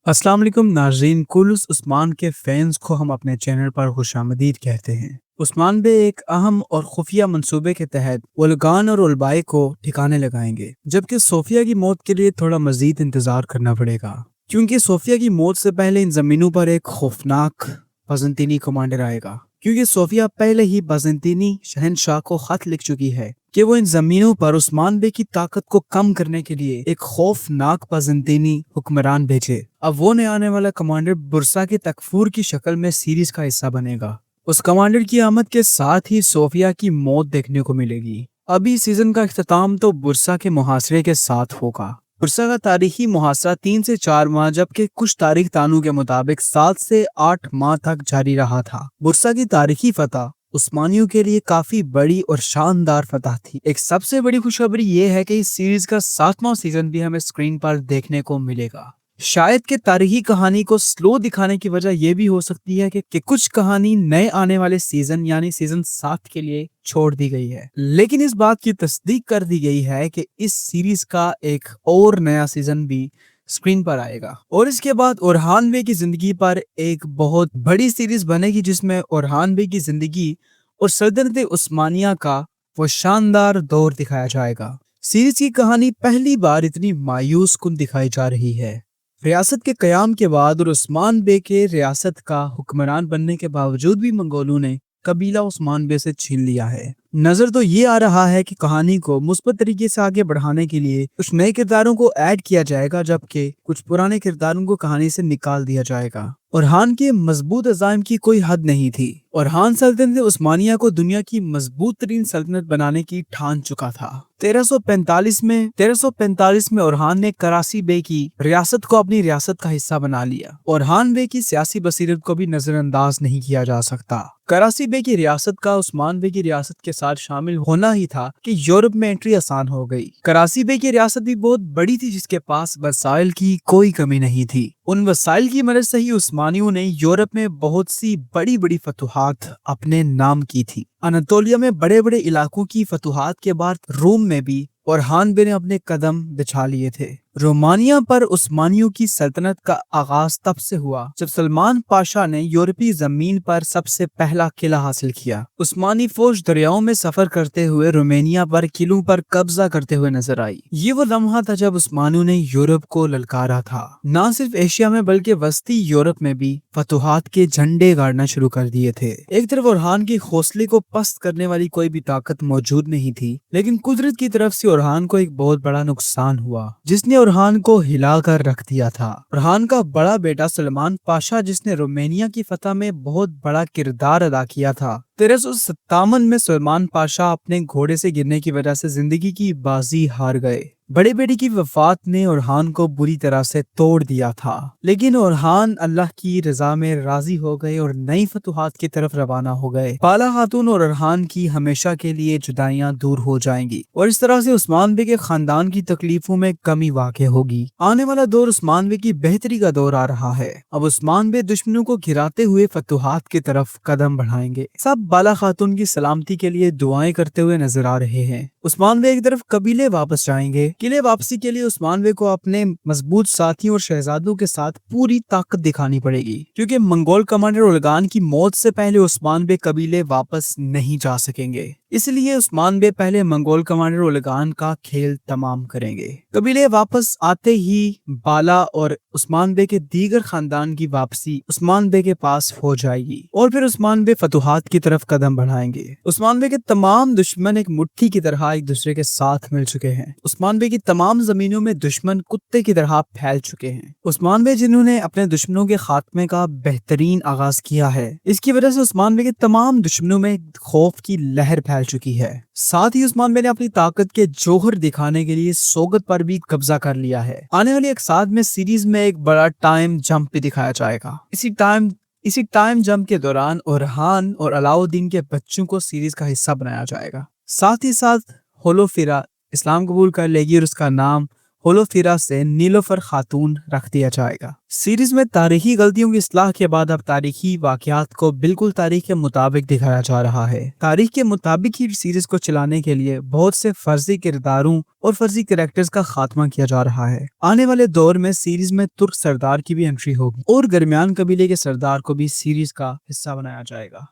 अस्सलाम वालेकुम नाज़रीन। कुलुस उस्मान के फैंस को हम अपने चैनल पर खुशामदीद कहते हैं। उस्मान बे एक अहम और खुफिया मंसूबे के तहत उलगान और उलबाई को ठिकाने लगाएंगे, जबकि सोफिया की मौत के लिए थोड़ा मजीद इंतजार करना पड़ेगा, क्योंकि सोफिया की मौत से पहले इन जमीनों पर एक खौफनाक बाज़ंतीनी कमांडर आएगा। क्योंकि सोफिया पहले ही बाज़ंतीनी शहनशाह को खत लिख चुकी है कि वो इन जमीनों पर उस्मान बे की ताकत को कम करने के लिए एक खौफनाक बाज़ंतीनी हुक्मरान भेजे। अब वो नया आने वाला कमांडर बुरसा के तकफूर की शक्ल में सीरीज का हिस्सा बनेगा। उस कमांडर की आमद के साथ ही सोफिया की मौत देखने को मिलेगी। अभी सीजन का इख्तिताम तो बुरसा के मुहासरे के साथ होगा। बुरसा का तारीखी मुहासरा 3 से 4 माह, जबकि कुछ तारीख तानू के मुताबिक 7 से 8 माह तक जारी रहा था। बुरसा की तारीखी फतह उस्मानियों के लिए काफी बड़ी और शानदार फतह थी। एक सबसे बड़ी खुशखबरी ये है कि इस सीरीज का 7वां सीजन भी हमें स्क्रीन पर देखने को मिलेगा। शायद कि तारीखी कहानी को स्लो दिखाने की वजह यह भी हो सकती है कि कुछ कहानी नए आने वाले सीजन यानी सीजन 7 के लिए छोड़ दी गई है, लेकिन इस बात की तस्दीक कर दी गई है कि इस सीरीज का एक और नया सीजन भी स्क्रीन पर आएगा। और इसके बाद ओरहान बे की जिंदगी पर एक बहुत बड़ी सीरीज बनेगी, जिसमें ओरहान बे की जिंदगी और सल्तनत उस्मानिया का वो शानदार दौर दिखाया जाएगा। सीरीज की कहानी पहली बार इतनी मायूस कुन दिखाई जा रही है। रियासत के कयाम के बाद और उस्मान बे के रियासत का हुक्मरान बनने के बावजूद भी मंगोलों ने कबीला उस्मान बे से छीन लिया है। नजर तो ये आ रहा है कि कहानी को मुस्बत तरीके से आगे बढ़ाने के लिए कुछ नए किरदारों को ऐड किया जाएगा, जबकि कुछ पुराने किरदारों को कहानी से निकाल दिया जाएगा। ओरहान के मजबूत अज़ाइम की कोई हद नहीं थी। ओरहान सल्तनत उस्मानिया को दुनिया की मजबूत तरीन सल्तनत बनाने की ठान चुका था। 1345 में ओरहान ने करासी बे की रियासत को अपनी रियासत का हिस्सा बना लिया। ओरहान बे की सियासी बसीरत को भी नजरअंदाज नहीं किया जा सकता। करासी बे की रियासत का उस्मान बे की रियासत के साथ शामिल होना ही था कि यूरोप में एंट्री आसान हो गई। करासी बे की रियासत भी बहुत बड़ी थी, जिसके पास वसाइल की कोई कमी नहीं थी। उन वसाइल की मदद से ही उस्मानियों ने यूरोप में बहुत सी बड़ी बड़ी फतुहात अपने नाम की थी। अनातोलिया में बड़े बड़े इलाकों की फतुहात के बाद रोम में भी ओरहान बे ने अपने कदम बिछा लिए थे। रोमानिया पर उस्मानियों की सल्तनत का आगाज तब से हुआ जब सलमान पाशा ने यूरोपीय जमीन पर सबसे पहला किला हासिल किया। उस्मानी फौज दरियाओं में सफर करते हुए रोमानिया पर किलों पर कब्जा करते हुए नजर आई। ये वो लम्हा था जब उस्मानियों ने यूरोप को ललकारा था। न सिर्फ एशिया में बल्कि वस्ती यूरोप में भी फतुहात के झंडे गाड़ना शुरू कर दिए थे। एक तरफ ओरहान की हौसले को पस्त करने वाली कोई भी ताकत मौजूद नहीं थी, लेकिन कुदरत की तरफ से ओरहान को एक बहुत बड़ा नुकसान हुआ, जिसने ओरहान को हिलाकर रख दिया था। ओरहान का बड़ा बेटा सलमान पाशा, जिसने रोमानिया की फतह में बहुत बड़ा किरदार अदा किया था, 1357 में सलमान पाशा अपने घोड़े से गिरने की वजह से जिंदगी की बाजी हार गए। बड़े बेटे की वफात ने ओरहान को बुरी तरह से तोड़ दिया था, लेकिन ओरहान अल्लाह की रजा में राजी हो गए और नई फतुहात की तरफ रवाना हो गए। पाला खातून और ओरहान की हमेशा के लिए जुदाइयां दूर हो जाएंगी और इस तरह से उस्मान बे के खानदान की तकलीफों में कमी वाक़ होगी। आने वाला दौर उस्मान बे की बेहतरी का दौर आ रहा है। अब उस्मान बे दुश्मनों को घिराते हुए फतुहात की तरफ कदम बढ़ाएंगे। सब बाला खातून की सलामती के लिए दुआएं करते हुए नजर आ रहे हैं। उस्मान बे एक तरफ कबीले वापस जाएंगे। किले वापसी के लिए उस्मान बे को अपने मजबूत साथियों और शहजादों के साथ पूरी ताकत दिखानी पड़ेगी, क्योंकि मंगोल कमांडर उलगान की मौत से पहले उस्मान बे कबीले वापस नहीं जा सकेंगे। इसलिए उस्मान बे पहले मंगोल कमांडर उलगान का खेल तमाम करेंगे। कबीले वापस आते ही बाला और उस्मान बे के दीगर खानदान की वापसी उस्मान बे के पास हो जाएगी और फिर उस्मान बे फतुहात की तरफ कदम बढ़ाएंगे। उस्मान बे के तमाम दुश्मन एक मुट्ठी की तरह एक दूसरे के साथ मिल चुके हैं। उस्मान बे की तमाम जमीनों में दुश्मन कुत्ते की तरह फैल चुके हैं। उस्मान बे जिन्होंने अपने दुश्मनों के खात्मे का बेहतरीन आगाज किया है, इसकी वजह से उस्मान बे के तमाम दुश्मनों में खौफ की लहर फैल चुकी है। साथ ही उस्मान बे ने अपनी ताकत के जौहर दिखाने के लिए सोगत पर भी कब्जा कर लिया है। आने वाली एक साथ में सीरीज में एक बड़ा टाइम जंप भी दिखाया जाएगा। इसी टाइम जंप के दौरान ओरहान और अलाउद्दीन के बच्चों को सीरीज का हिस्सा बनाया जाएगा। साथ ही साथ होलोफिरा इस्लाम कबूल कर लेगी और उसका नाम होलोफिरा से नीलोफर खातून रख दिया जाएगा। सीरीज में तारीखी गलतियों की इस्लाह के बाद अब तारीखी वाकयात को बिल्कुल तारीख के मुताबिक दिखाया जा रहा है। तारीख के मुताबिक ही सीरीज को चलाने के लिए बहुत से फर्जी किरदारों और फर्जी कैरेक्टर्स का खात्मा किया जा रहा है। आने वाले दौर में सीरीज में तुर्क सरदार की भी एंट्री होगी और दरमियान कबीले के सरदार को भी सीरीज का हिस्सा बनाया जाएगा।